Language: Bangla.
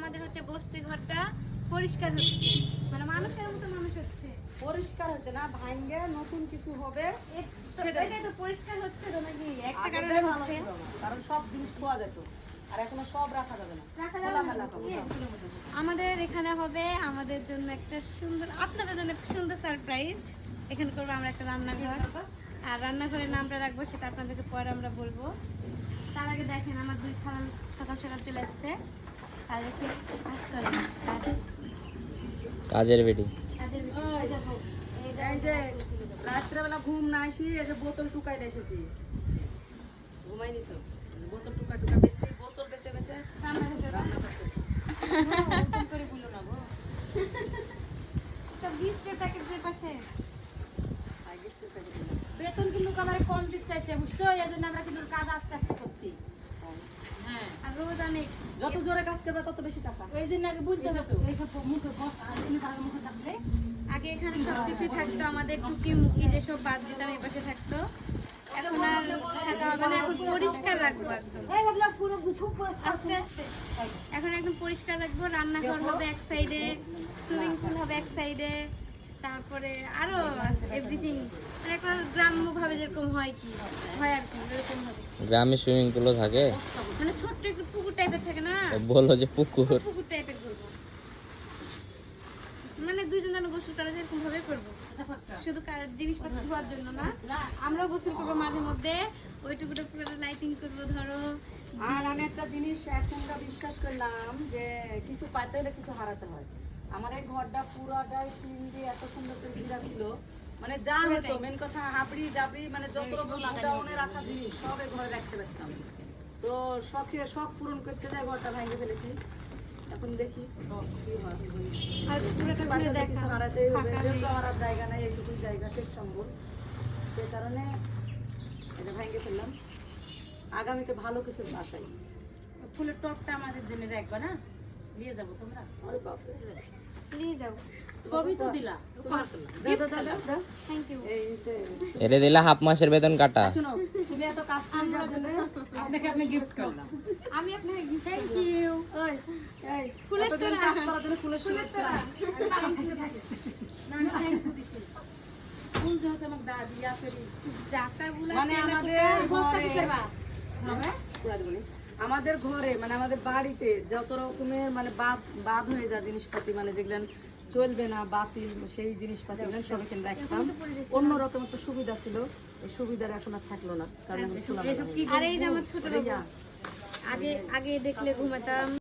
আমাদের হচ্ছে বস্তি ঘরটা পরিষ্কার হচ্ছে, মানে মানুষের মতো মানুষ হচ্ছে। পরিষ্কার হচ্ছে না, ভাঙ্গে নতুন কিছু হবে। সেটাই তো পরিষ্কার হচ্ছে তো নাকি? একটা আগে কারণে ভালো হচ্ছে ছিল না, কারণ সব জিনিস ধোয়া যেত, আর এখন সব রাখা যাবে না। রাখা যাবে না। খোলামেলা পাবো, Yes. সব। আমাদের এখানে হবে আমাদের জন্য একটা সুন্দর, আপনাদের জন্য একটা সুন্দর সারপ্রাইজ। এখানে করবো আমরা একটা রান্নাঘর, আর রান্নাঘরের নামটা রাখবো সেটা আপনাদেরকে পরে আমরা বলবো। তার আগে দেখেন আমার দুই খালান সকাল সকাল চলে আসছে, আর দেখে কাজ করে কাজ। কাজের বেটি কাজের বিষয়। এই দেখো, এই এই দেখো। যে রাত্রেবেলা ঘুম না আসি, এই যে বোতল টুকাই এসেছি, ঘুমাইনি তো, বোতল টুকা টুকা বেশি, বোতল বেছে বেছে রান্না করতে হবে। রান্না করতে। ওরকম করে বললো না গো। সব গিফটের প্যাকেটের পাশে। আর গিফটের প্যাকেট দিলাম। বেতন কিন্তু আমার কম দিতে চাইছে, বুঝছো? এই জন্য আমরা কিন্তু কাজ আস্তে আস্তে করছি। হ্যাঁ, আর রোজ অনেক। যত জোরে কাজ করবে তত বেশি টাকা। এই জন্য আগে বুঝতে হবে তো এইসব মুখে বস আর এমনি ভালো মুখে থাকলে আগে এখানে সবকিছুই থাকতো, আমাদের টুকি মুকি যেসব বাদ দিতাম এই পাশে থাকতো। এখন আর থাকা হবে না, এখন পরিষ্কার রাখবো একদম আস্তে আস্তে। এখন একদম পরিষ্কার রাখবো, রান্নাঘর হবে এক সাইডে, সুইমিং পুল হবে এক সাইডে, তারপরে আরো এভরিথিং, মানে এখন গ্রাম্য ভাবে যেরকম হয় কি হয় আর কি এরকম হবে। গ্রামে সুইমিং পুলও থাকে? মানে ছোট্ট একটু পুকুর টাইপের থাকে না, বললো যে পুকুর। পুকুর টাইপের করবো, মানে দুইজন যেন গোসল করা যায় এরকম ভাবে করবো, শুধু জিনিসপত্র ধোয়ার জন্য না, আমরাও গোসল করবো মাঝে মধ্যে, ওইটুকুটা পুরো লাইটিং করবো ধরো। আর আমি একটা জিনিস এখনটা বিশ্বাস করলাম যে কিছু পাইতে হলে কিছু হারাতে হয়। আমার এই ঘরটা পুরোটাই টিন দিয়ে এত সুন্দর করে ঘেরা ছিল, মানে যা হতো মেন কথা হাবড়ি জাবড়ি, মানে যত রকম গোডাউনে রাখা জিনিস সব এই ঘরে রাখতে পারতাম। তো শখ পূরণ করতে যায় ঘরটা ভেঙে ফেলেছি। এখন দেখি কি হয়। আর পুরোটা ঘুরে বাড়িতে দেখা কিছু হারাতেই হবে, ফাঁকা যেহেতু হয়ে আমার আর জায়গা নাই, এইটুকুই জায়গা শেষ সম্বল, সে কারণে এটা ভেঙে ফেললাম। আগামীতে ভালো কিছু আশাই। ফুলের টপটা আমাদের জন্য রাখবা না, নিয়ে যাবো তোমরা, আরে বাপরে, নিয়ে যাবো। সবই তো দিলা। দাও দাও দাও দাও। Thank you. এই যে এটা দিলা হাফ মাসের বেতন কাটা। শুনো, তুমি এত কাজ করে যাওয়ার জন্য আপনাকে আমি গিফট করলাম। আমি আপনাকে থ্যাংক ইউ। ওই এই ফুলের এতদিন তোড়া। কাজ করার জন্য ফুলের শুভেচ্ছা। না না থ্যাংক ইউ দিছি। ফুল যেহেতু আমার দাদি আসেনি, জাকা বুলা মানে আমাদের ঘরে হবে পুরা দেবনি। আমাদের ঘরে মানে আমাদের বাড়িতে যত রকমের মানে বাদ হয়ে যায় জিনিসপাতি, মানে যেগুলো চলবে না বাতিল, সেই জিনিসপাতি সব এখানে রাখতাম। অন্যরকম একটা সুবিধা ছিল, এই সুবিধার এখন আর থাকলো না, কারণ আর এই যে আমার ছোট বাবু, আগে আগে দেখলে ঘুমাতাম।